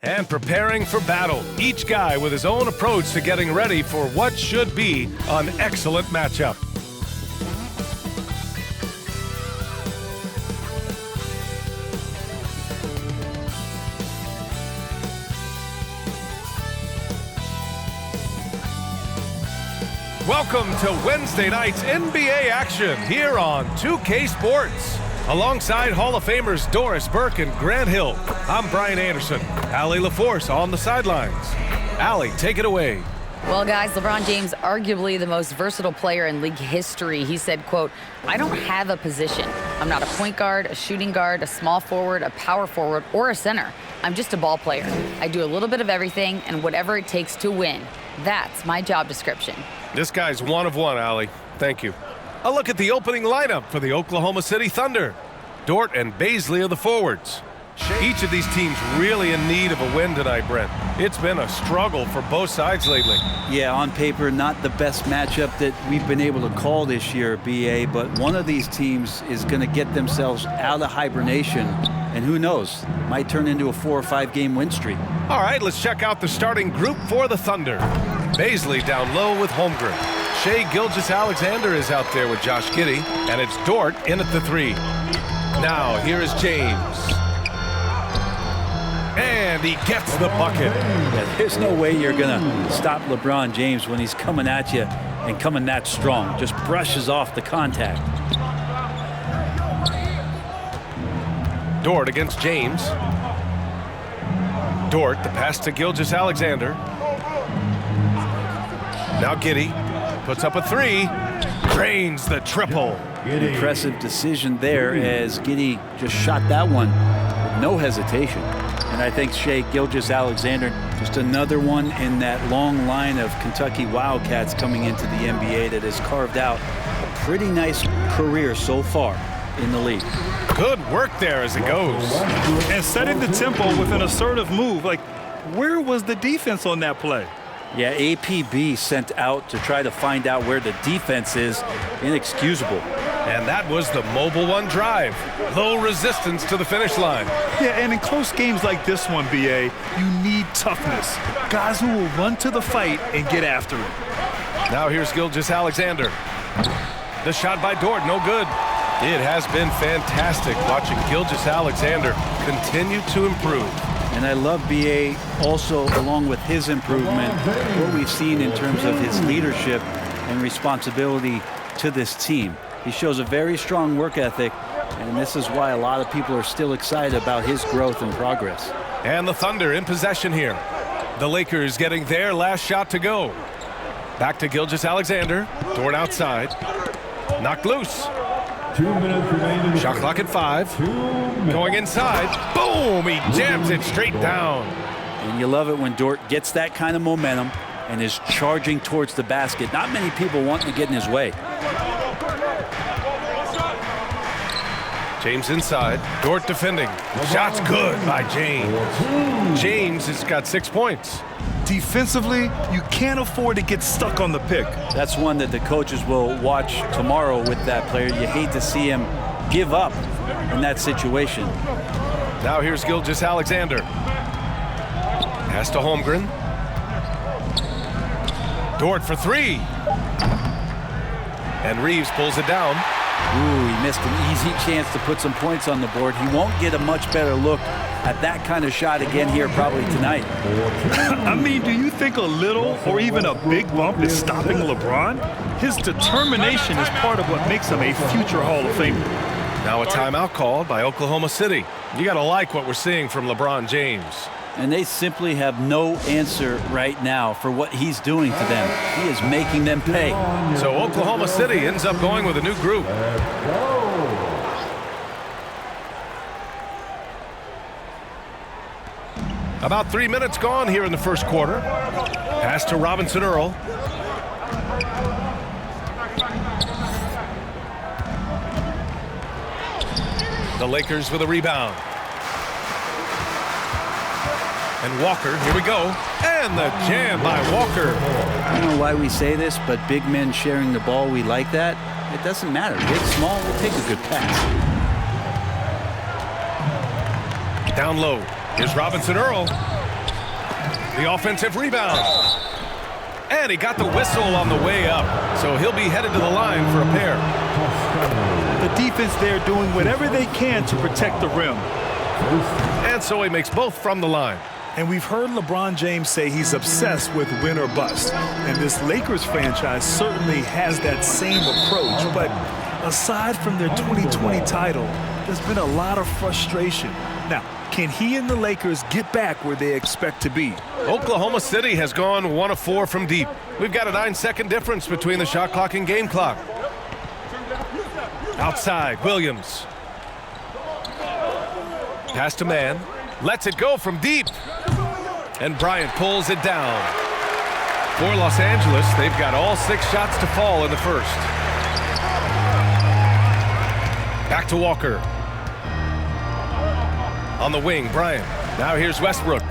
And preparing for battle, each guy with his own approach to getting ready for what should be an excellent matchup. Welcome to Wednesday night's NBA action here on 2K Sports. Alongside Hall of Famers Doris Burke and Grant Hill, I'm Brian Anderson. Allie LaForce on the sidelines. Allie, take it away. Well, guys, LeBron James, arguably the most versatile player in league history. He said, quote, "I don't have a position. I'm not a point guard, a shooting guard, a small forward, a power forward, or a center. I'm just a ball player. I do a little bit of everything and whatever it takes to win. That's my job description." This guy's one of one, Allie. Thank you. A look at the opening lineup for the Oklahoma City Thunder. Dort and Bazley are the forwards. Each of these teams really in need of a win tonight, Brent. It's been a struggle for both sides lately. Yeah, on paper, not the best matchup that we've been able to call this year, BA, but one of these teams is going to get themselves out of hibernation, and who knows, might turn into a 4 or 5 game win streak. All right, let's check out the starting group for the Thunder. Bazley down low with Holmgren. Shai Gilgeous-Alexander is out there with Josh Giddey, and it's Dort in at the 3. Now, here is James. And he gets the bucket. Yeah, there's no way you're going to stop LeBron James when he's coming at you and coming that strong. Just brushes off the contact. Dort against James. Dort, the pass to Gilgeous-Alexander. Now Giddey puts up a 3. Drains the triple. Impressive decision there as Giddey just shot that one with no hesitation. And I think Shai Gilgeous-Alexander, just another one in that long line of Kentucky Wildcats coming into the NBA that has carved out a pretty nice career so far in the league. Good work there as it goes. And setting the tempo with an assertive move. Like, where was the defense on that play? Yeah, APB sent out to try to find out where the defense is. Inexcusable. And that was the Mobile One drive. Low resistance to the finish line. Yeah, and in close games like this one, BA, you need toughness. Guys who will run to the fight and get after it. Now here's Gilgeous-Alexander. The shot by Dort, no good. It has been fantastic watching Gilgeous-Alexander continue to improve. And I love BA also, along with his improvement, what we've seen in terms of his leadership and responsibility to this team. He shows a very strong work ethic, and this is why a lot of people are still excited about his growth and progress. And the Thunder in possession here. The Lakers getting their last shot to go. Back to Gilgeous-Alexander. Dort outside. Knocked loose. 2 minutes remaining. Shot clock at 5. Going inside. Boom! He jams it straight down. And you love it when Dort gets that kind of momentum and is charging towards the basket. Not many people want to get in his way. James inside. Dort defending. Shot's good by James. James has got 6 points. Defensively, you can't afford to get stuck on the pick. That's one that the coaches will watch tomorrow with that player. You hate to see him give up in that situation. Now here's Gilgeous-Alexander. Pass to Holmgren. Dort for 3. And Reeves pulls it down. Ooh, he missed an easy chance to put some points on the board. He won't get a much better look at that kind of shot again here probably tonight. I mean, do you think a little or even a big bump is stopping LeBron? His determination is part of what makes him a future Hall of Famer. Now a timeout called by Oklahoma City. You got to like what we're seeing from LeBron James. And they simply have no answer right now for what he's doing to them. He is making them pay. So Oklahoma City ends up going with a new group. About 3 minutes gone here in the first quarter. Pass to Robinson Earl. The Lakers with a rebound. And Walker, here we go. And the jam by Walker. I don't know why we say this, but big men sharing the ball, we like that. It doesn't matter. Big, small, we'll take a good pass. Down low. Here's Robinson Earl. The offensive rebound. And he got the whistle on the way up. So he'll be headed to the line for a pair. The defense there doing whatever they can to protect the rim. And so he makes both from the line. And we've heard LeBron James say he's obsessed with win or bust. And this Lakers franchise certainly has that same approach. But aside from their 2020 title, there's been a lot of frustration. Now, can he and the Lakers get back where they expect to be? Oklahoma City has gone 1 of 4 from deep. We've got a 9-second difference between the shot clock and game clock. Outside, Williams. Pass to man. Lets it go from deep. And Bryant pulls it down. For Los Angeles, they've got all 6 shots to fall in the first. Back to Walker. On the wing, Bryant. Now here's Westbrook.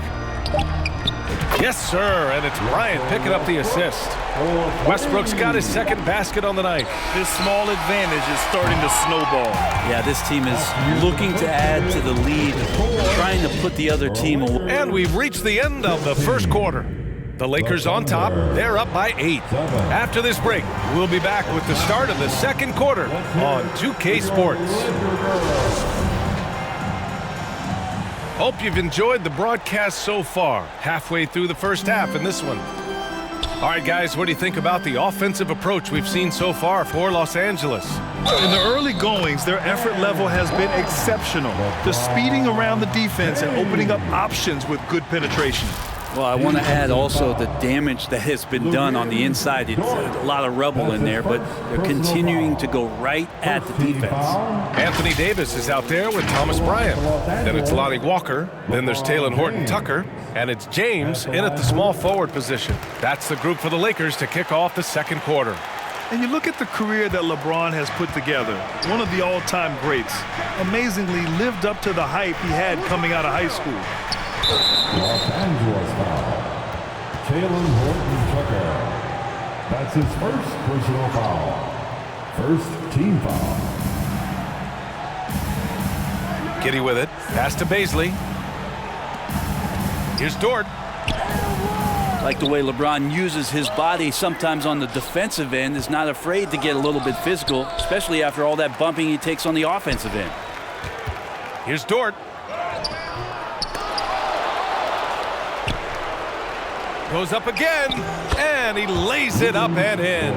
Yes, sir, and it's Bryant picking up the assist. Westbrook's got his second basket on the night. This small advantage is starting to snowball. Yeah, this team is looking to add to the lead, trying to put the other team away. And we've reached the end of the first quarter. The Lakers on top. They're up by 8. After this break, we'll be back with the start of the second quarter on 2K Sports. Hope you've enjoyed the broadcast so far. Halfway through the first half in this one. All right, guys, what do you think about the offensive approach we've seen so far for Los Angeles? In the early goings, their effort level has been exceptional. They're speeding around the defense and opening up options with good penetration. Well, I want to add also the damage that has been done on the inside. It's a lot of rubble in there, but they're continuing to go right at the defense. Anthony Davis is out there with Thomas Bryant. Then it's Lonnie Walker. Then there's Talen Horton-Tucker. And it's James in at the small forward position. That's the group for the Lakers to kick off the second quarter. And you look at the career that LeBron has put together, one of the all-time greats. Amazingly lived up to the hype he had coming out of high school. Los Angeles foul. Talen Horton-Tucker. That's his first personal foul. First team foul. Giddey with it. Pass to Bazley. Here's Dort. Like the way LeBron uses his body sometimes on the defensive end, is not afraid to get a little bit physical, especially after all that bumping he takes on the offensive end. Here's Dort. Goes up again, and he lays it up and in.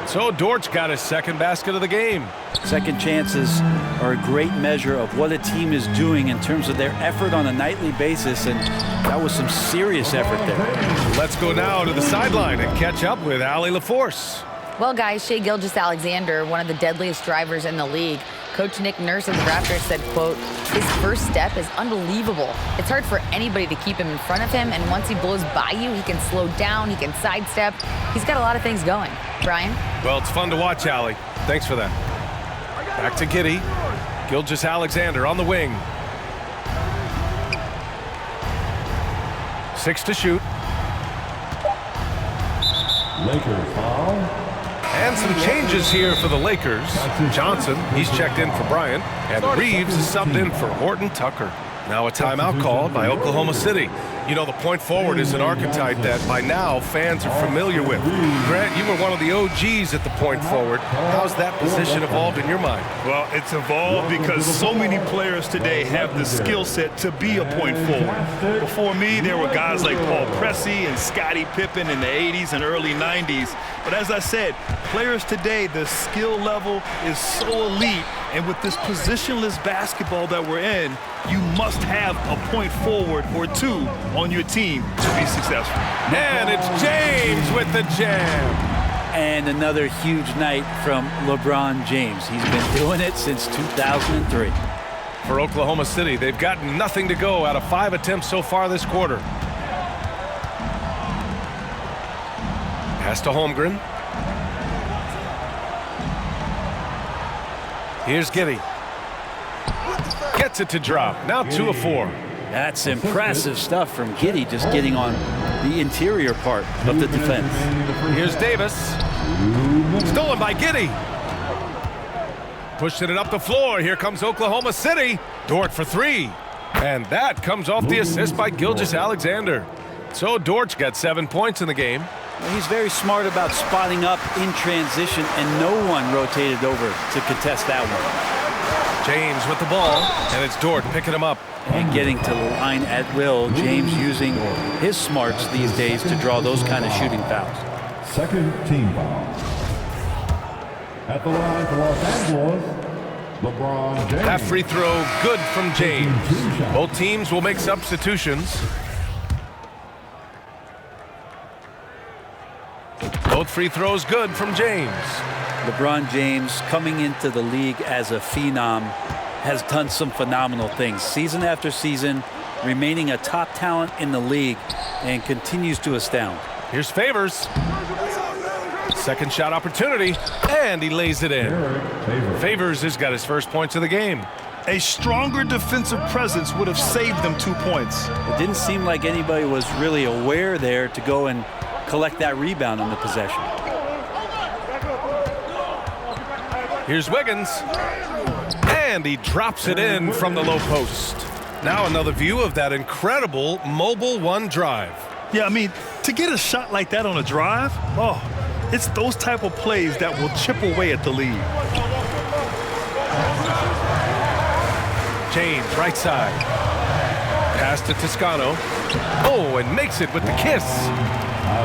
So Dort's got his second basket of the game. Second chances are a great measure of what a team is doing in terms of their effort on a nightly basis, and that was some serious effort there. Let's go now to the sideline and catch up with Allie LaForce. Well, guys, Shai Gilgeous-Alexander, one of the deadliest drivers in the league. Coach Nick Nurse of the Raptors said, quote, his first step is unbelievable. It's hard for anybody to keep him in front of him, and once he blows by you, he can slow down, he can sidestep. He's got a lot of things going. Brian? Well, it's fun to watch, Allie. Thanks for that. Back to Giddey. Gilgeous-Alexander on the wing. 6 to shoot. Lakers foul. And some changes here for the Lakers. Johnson, he's checked in for Bryant, and Reeves is subbed in for Horton-Tucker. Now a timeout called by Oklahoma City. You know, the point forward is an archetype that by now fans are familiar with. Grant, you were one of the OGs at the point forward. How's that position evolved in your mind? Well, it's evolved because so many players today have the skill set to be a point forward. Before me, there were guys like Paul Pressey and Scottie Pippen in the 80s and early 90s. But as I said, players today, the skill level is so elite. And with this positionless basketball that we're in, you must have a point forward or two on your team to be successful. And it's James with the jam. And another huge night from LeBron James. He's been doing it since 2003. For Oklahoma City, they've got nothing to go out of 5 attempts so far this quarter. Pass to Holmgren. Here's Giddey. Gets it to drop. Now 2 of 4. That's impressive stuff from Giddey, just getting on the interior part of the defense. Here's Davis. Stolen by Giddey. Pushing it up the floor. Here comes Oklahoma City. Dort for 3. And that comes off the assist by Gilgeous-Alexander. So Dortch got 7 points in the game. Well, he's very smart about spotting up in transition, and no one rotated over to contest that one. James with the ball, and it's Dort picking him up. And getting to the line at will. James using his smarts these days to draw those kind of shooting fouls. Second team foul. At the line for Los Angeles, LeBron James. That free throw good from James. Both teams will make substitutions. Both free throws good from James. LeBron James, coming into the league as a phenom, has done some phenomenal things. Season after season, remaining a top talent in the league, and continues to astound. Here's Favors. Second shot opportunity, and he lays it in. Favors has got his first points of the game. A stronger defensive presence would have saved them 2 points. It didn't seem like anybody was really aware there to go and collect that rebound on the possession. Here's Wiggins. And he drops it in from the low post. Now another view of that incredible Mobile One drive. Yeah, I mean, to get a shot like that on a drive, oh, it's those type of plays that will chip away at the lead. James, right side. Pass to Toscano. Oh, and makes it with the kiss.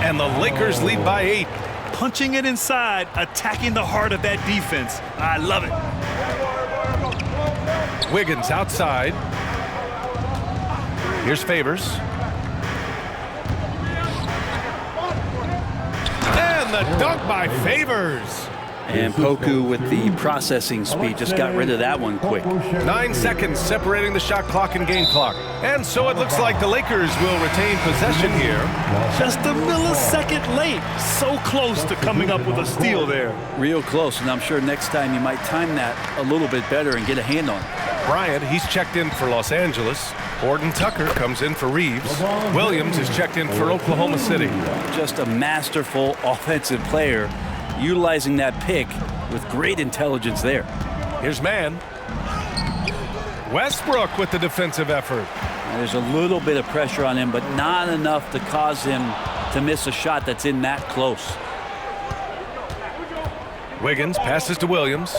And the Lakers lead by 8. Punching it inside, attacking the heart of that defense. I love it. Wiggins outside. Here's Favors. And the dunk by Favors. And Poku with the processing speed just got rid of that one quick. 9 seconds separating the shot clock and game clock. And so it looks like the Lakers will retain possession here. Just a millisecond late. So close to coming up with a steal there. Real close, and I'm sure next time you might time that a little bit better and get a hand on it. Bryant, he's checked in for Los Angeles. Horton Tucker comes in for Reeves. Williams is checked in for Oklahoma City. Just a masterful offensive player, utilizing that pick with great intelligence there. Here's Mann. Westbrook with the defensive effort. And there's a little bit of pressure on him, but not enough to cause him to miss a shot that's in that close. Wiggins passes to Williams.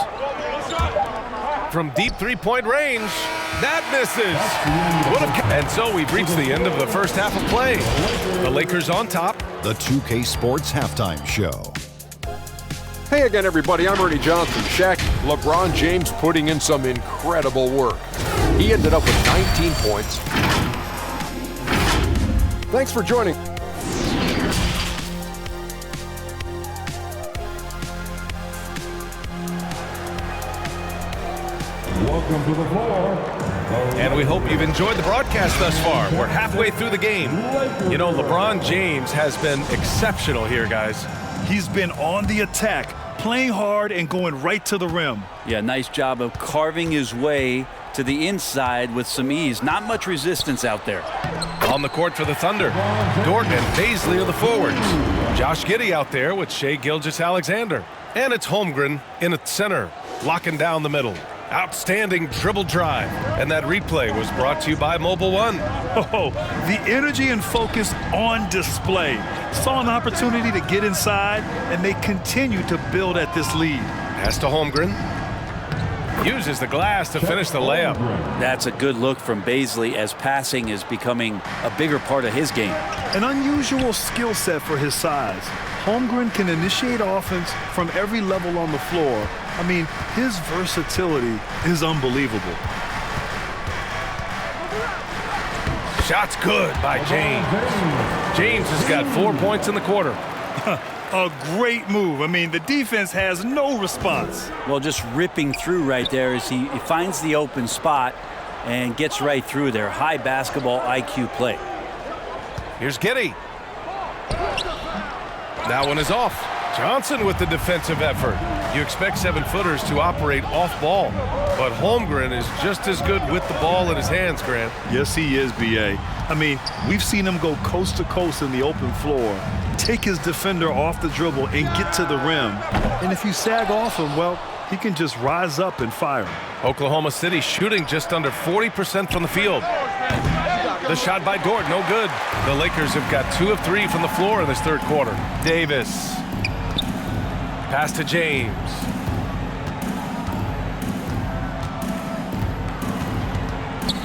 From deep three-point range, that misses. And so we've reached the end of the first half of play. The Lakers on top. The 2K Sports Halftime Show. Hey again, everybody. I'm Ernie Johnson. Shaq, LeBron James putting in some incredible work. He ended up with 19 points. Thanks for joining. Welcome to the floor. And we hope you've enjoyed the broadcast thus far. We're halfway through the game. You know, LeBron James has been exceptional here, guys. He's been on the attack, playing hard and going right to the rim. Yeah, nice job of carving his way to the inside with some ease. Not much resistance out there. On the court for the Thunder, Dort and Baisley are the forwards. Josh Giddey out there with Shai Gilgeous-Alexander. And it's Holmgren in the center, locking down the middle. Outstanding dribble drive. And that replay was brought to you by Mobile One. Oh, the energy and focus on display. Saw an opportunity to get inside, and they continue to build at this lead. Pass to Holmgren. Uses the glass to finish the layup. That's a good look from Baisley as passing is becoming a bigger part of his game. An unusual skill set for his size. Holmgren can initiate offense from every level on the floor. I mean, his versatility is unbelievable. Shot's good by James. James has got 4 points in the quarter. A great move. I mean, the defense has no response. Well, just ripping through right there as he finds the open spot and gets right through there. High basketball IQ play. Here's Giddey. That one is off. Johnson with the defensive effort. You expect 7-footers to operate off ball, but Holmgren is just as good with the ball in his hands, Grant. Yes, he is, B.A. I mean, we've seen him go coast to coast in the open floor, take his defender off the dribble and get to the rim. And if you sag off him, well, he can just rise up and fire. Oklahoma City shooting just under 40% from the field. The shot by Dort, no good. The Lakers have got 2 of 3 from the floor in this third quarter. Davis. Pass to James.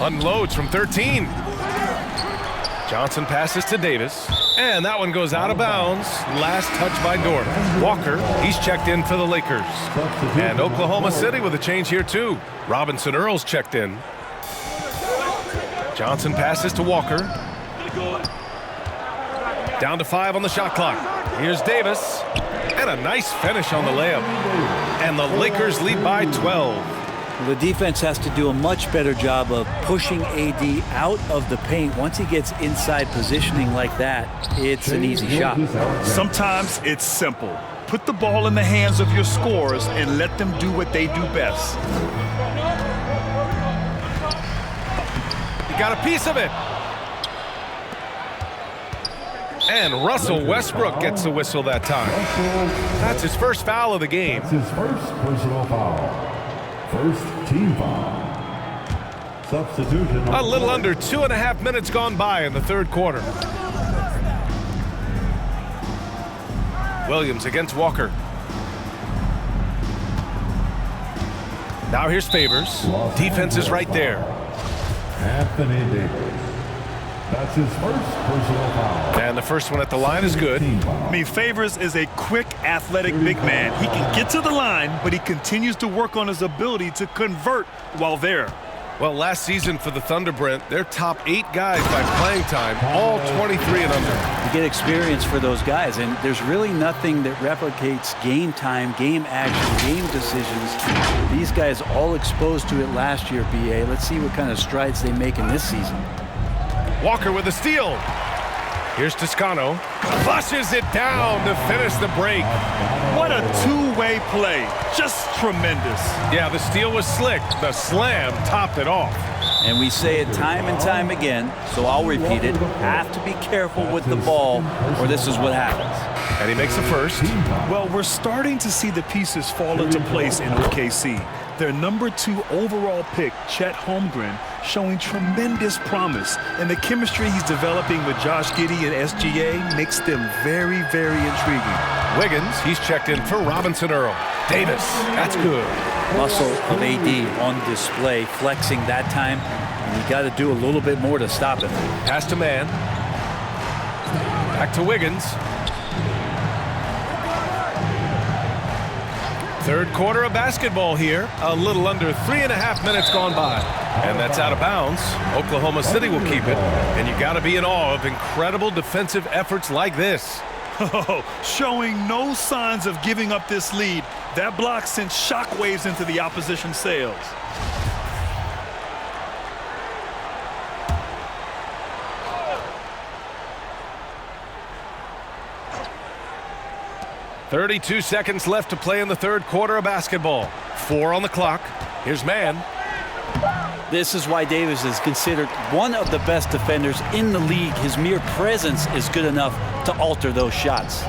Unloads from 13. Johnson passes to Davis. And that one goes out of bounds. Last touch by Dort. Walker, he's checked in for the Lakers. And Oklahoma City with a change here too. Robinson Earls checked in. Johnson passes to Walker. Down to 5 on the shot clock. Here's Davis. And a nice finish on the layup. And the Lakers lead by 12. The defense has to do a much better job of pushing AD out of the paint. Once he gets inside positioning like that, it's an easy shot. Sometimes it's simple. Put the ball in the hands of your scorers and let them do what they do best. He got a piece of it. And Russell Westbrook gets the whistle that time. That's his first foul of the game. That's his first personal foul. First team foul. Substitution. A little under 2.5 minutes gone by in the third quarter. Williams against Walker. Now here's Favors. Defense is right there. Anthony Davis. That's his first personal foul. And the first one at the line is good. I mean, Favors is a quick, athletic big man. He can get to the line, but he continues to work on his ability to convert while there. Well, last season for the Thunder, Brent, their top 8 guys by playing time, all 23 and under. You get experience for those guys, and there's really nothing that replicates game time, game action, game decisions. These guys all exposed to it last year, BA. Let's see what kind of strides they make in this season. Walker with a steal. Here's Toscano. Flushes it down to finish the break. What a two-way play. Just tremendous. Yeah, the steal was slick. The slam topped it off. And we say it time and time again, so I'll repeat it. Have to be careful with the ball, or this is what happens. And he makes the first. Well, we're starting to see the pieces fall into place in OKC. Their number 2 overall pick, Chet Holmgren, showing tremendous promise. And the chemistry he's developing with Josh Giddey and SGA makes them very, very intriguing. Wiggins, he's checked in for Robinson Earl. Davis, that's good. Muscle of AD on display, flexing that time. And you got to do a little bit more to stop him. Pass to Man. Back to Wiggins. Third quarter of basketball here. A little under 3.5 minutes gone by. And that's out of bounds. Oklahoma City will keep it. And you got to be in awe of incredible defensive efforts like this. Oh, showing no signs of giving up this lead. That block sent shockwaves into the opposition sails. .32 seconds left to play in the third quarter of basketball. 4 on the clock. Here's Man. This is why Davis is considered one of the best defenders in the league. His mere presence is good enough to alter those shots.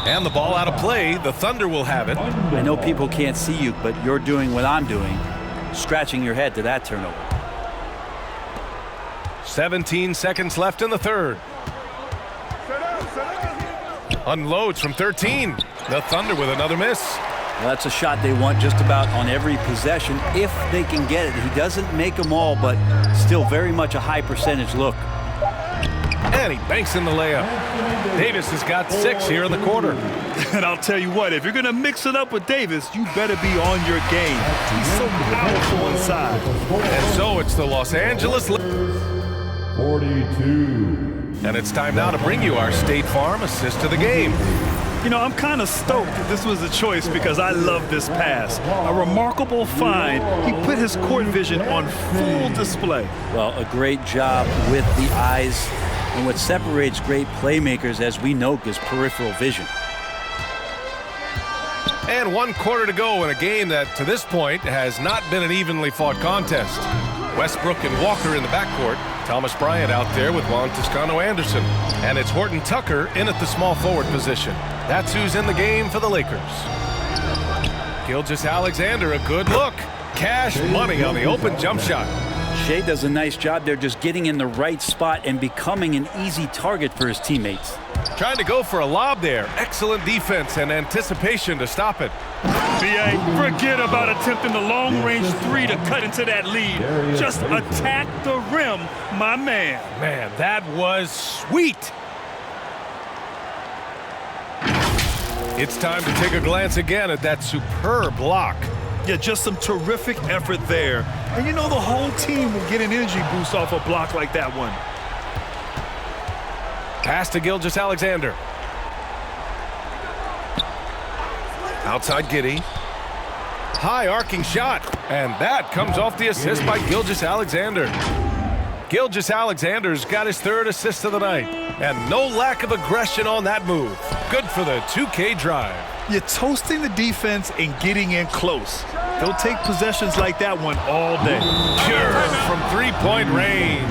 And the ball out of play. The Thunder will have it. I know people can't see you, but you're doing what I'm doing, scratching your head to that turnover. 17 seconds left in the third. Unloads from 13. The Thunder with another miss. Well, that's a shot they want just about on every possession if they can get it. He doesn't make them all, but still very much a high percentage look. And he banks in the layup. Davis has got 6 here in the quarter. And I'll tell you what, if you're going to mix it up with Davis, you better be on your game. He's so powerful inside. And so it's the Los Angeles 42. And it's time now to bring you our State Farm assist of the game. You know, I'm kind of stoked that this was a choice because I love this pass. A remarkable find. He put his court vision on full display. Well, a great job with the eyes. And what separates great playmakers, as we know, is peripheral vision. And 1 quarter to go in a game that, to this point, has not been an evenly fought contest. Westbrook and Walker in the backcourt. Thomas Bryant out there with Juan Toscano Anderson. And it's Horton Tucker in at the small forward position. That's who's in the game for the Lakers. Gilgeous Alexander, a good look. Cash money on the open jump shot. Shea does a nice job there just getting in the right spot and becoming an easy target for his teammates. Trying to go for a lob there. Excellent defense and anticipation to stop it. B.A., forget about attempting the long-range three to cut into that lead. Just attack the rim, my man. Man, that was sweet. It's time to take a glance again at that superb block. Yeah, just some terrific effort there. And you know the whole team will get an energy boost off a block like that one. Pass to Gilgeous-Alexander. Outside Giddey. High arcing shot. And that comes off the assist by Gilgeous-Alexander. Gilgeous-Alexander's got his 3rd assist of the night. And no lack of aggression on that move. Good for the 2K drive. You're toasting the defense and getting in close. They'll take possessions like that one all day. Pure from 3-point range.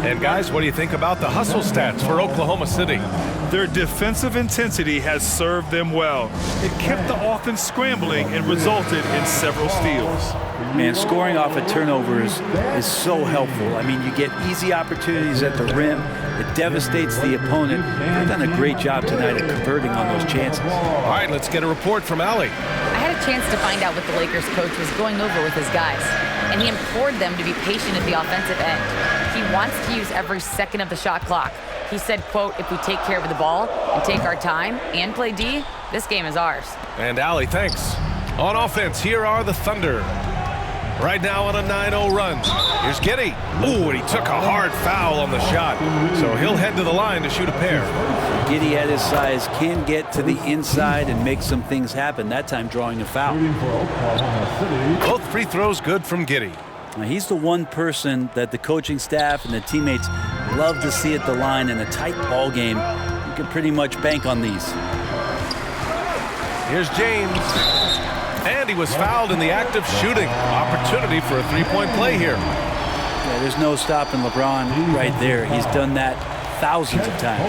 And guys, what do you think about the hustle stats for Oklahoma City? Their defensive intensity has served them well. It kept the offense scrambling and resulted in several steals. Man, scoring off of turnovers is so helpful. I mean, you get easy opportunities at the rim. It devastates the opponent. They've done a great job tonight at converting on those chances. All right, let's get a report from Allie. I had a chance to find out what the Lakers coach was going over with his guys, and he implored them to be patient at the offensive end. He wants to use every second of the shot clock. He said, quote, if we take care of the ball and take our time and play D, this game is ours. And Allie, thanks. On offense, here are the Thunder. Right now on a 9-0 run. Here's Giddey. Ooh, and he took a hard foul on the shot. So he'll head to the line to shoot a pair. Giddey at his size can get to the inside and make some things happen, that time drawing a foul. Both free throws good from Giddey. Now, he's the one person that the coaching staff and the teammates love to see at the line in a tight ball game. You can pretty much bank on these. Here's James. And he was fouled in the act of shooting. Opportunity for a 3-point play here. Yeah, there's no stopping LeBron right there. He's done that thousands of times.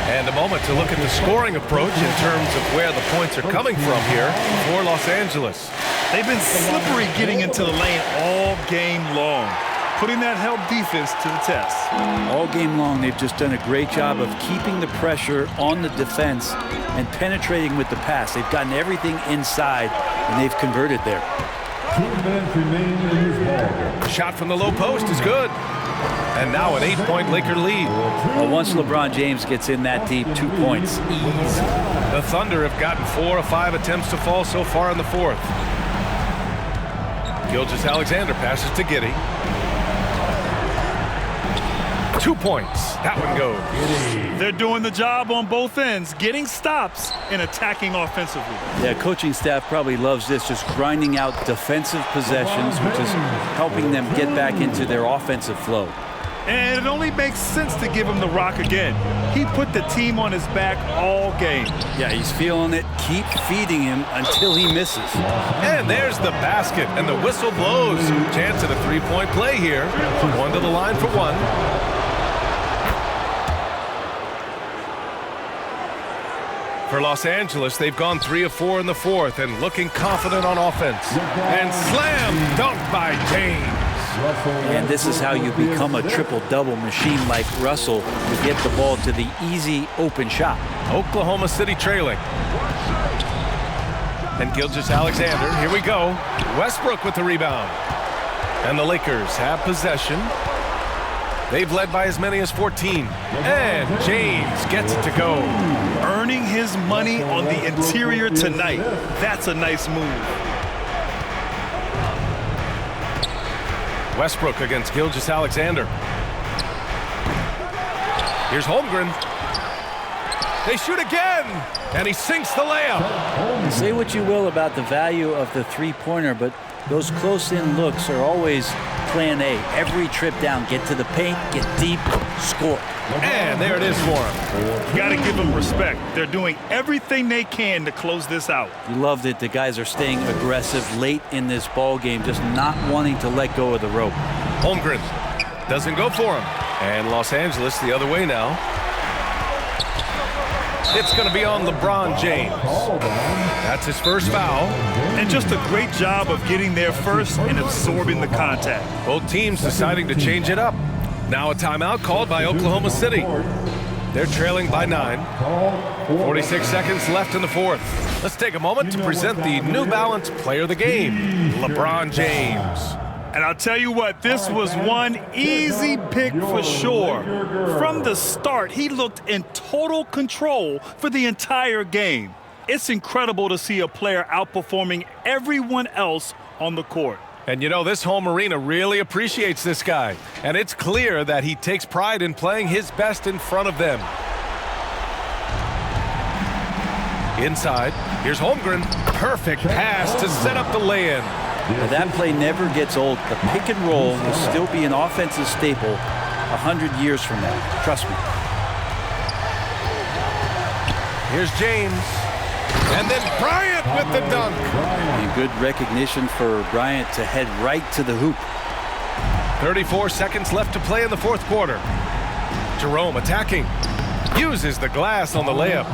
And a moment to look at the scoring approach in terms of where the points are coming from here for Los Angeles. They've been slippery getting into the lane all game long, putting that help defense to the test. All game long, they've just done a great job of keeping the pressure on the defense and penetrating with the pass. They've gotten everything inside, and they've converted there. 2 minutes remain in this ball. Shot from the low post is good. And now an 8-point Laker lead. Well, once LeBron James gets in that deep, 2 points, easy. The Thunder have gotten 4 of 5 attempts to fall so far in the 4th. Gilgeous-Alexander passes to Giddey. 2 points. That one goes. They're doing the job on both ends, getting stops and attacking offensively. Yeah, coaching staff probably loves this, just grinding out defensive possessions, which is helping them get back into their offensive flow. And it only makes sense to give him the rock again. He put the team on his back all game. Yeah, he's feeling it. Keep feeding him until he misses. And there's the basket, and the whistle blows. Chance at a 3-point play here. Going to the line for one. For Los Angeles, they've gone 3 of 4 in the 4th and looking confident on offense. And slam dunk by James. And this is how you become a triple-double machine like Russell. You get the ball to the easy open shot. Oklahoma City trailing. And Gilgeous-Alexander, here we go. Westbrook with the rebound. And the Lakers have possession. They've led by as many as 14. And James gets it to go. Earning his money on the interior tonight. That's a nice move. Westbrook against Gilgeous-Alexander. Here's Holmgren. They shoot again, and he sinks the layup. Say what you will about the value of the three-pointer, but those close-in looks are always plan A. Every trip down, get to the paint, get deep, score. And there it is for him. You got to give them respect. They're doing everything they can to close this out. You loved it. The guys are staying aggressive late in this ball game, just not wanting to let go of the rope. Holmgren doesn't go for him. And Los Angeles the other way now. It's going to be on LeBron James. That's his first foul. And just a great job of getting there first and absorbing the contact. Both teams deciding to change it up. Now a timeout called by Oklahoma City. They're trailing by 9. 46 seconds left in the fourth. Let's take a moment to present the New Balance Player of the Game, LeBron James. And I'll tell you what, this was one easy pick for sure. From the start, he looked in total control for the entire game. It's incredible to see a player outperforming everyone else on the court. And you know, this home arena really appreciates this guy. And it's clear that he takes pride in playing his best in front of them. Inside, here's Holmgren. Perfect pass to set up the lay-in. Now, that play never gets old. The pick and roll will still be an offensive staple 100 years from now. Trust me. Here's James. And then Bryant with the dunk. And good recognition for Bryant to head right to the hoop. 34 seconds left to play in the fourth quarter. Jerome attacking. Uses the glass on the layup.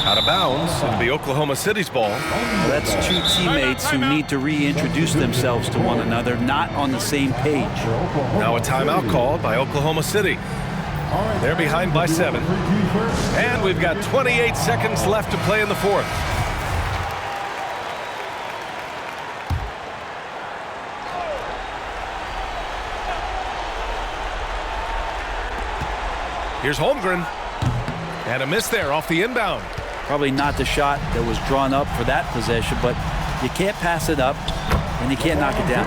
Out of bounds. It'll be Oklahoma City's ball. Well, that's two teammates who need to reintroduce themselves to one another, not on the same page. Now a timeout called by Oklahoma City. They're behind by 7. And we've got 28 seconds left to play in the fourth. Here's Holmgren. And a miss there off the inbound. Probably not the shot that was drawn up for that possession, but you can't pass it up and you can't knock it down.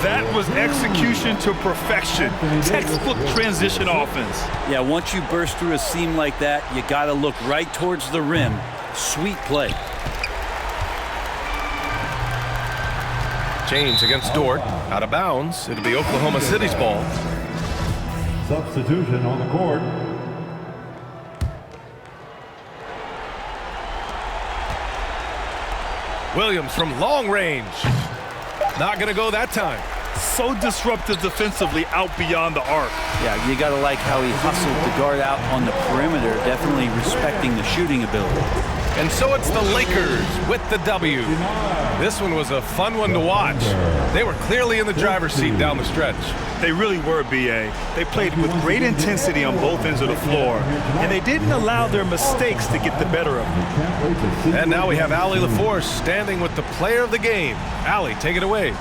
That was execution to perfection. Textbook transition offense. Yeah, once you burst through a seam like that, you got to look right towards the rim. Sweet play. James against Dort. Out of bounds. It'll be Oklahoma City's ball. Substitution on the court. Williams from long range. Not going to go that time. So disruptive defensively out beyond the arc. Yeah, you got to like how he hustled the guard out on the perimeter, definitely respecting the shooting ability. And so it's the Lakers with the W. This one was a fun one to watch. They were clearly in the driver's seat down the stretch. They really were, B.A. They played with great intensity on both ends of the floor, and they didn't allow their mistakes to get the better of them. And now we have Allie LaForce standing with the player of the game. Allie, take it away.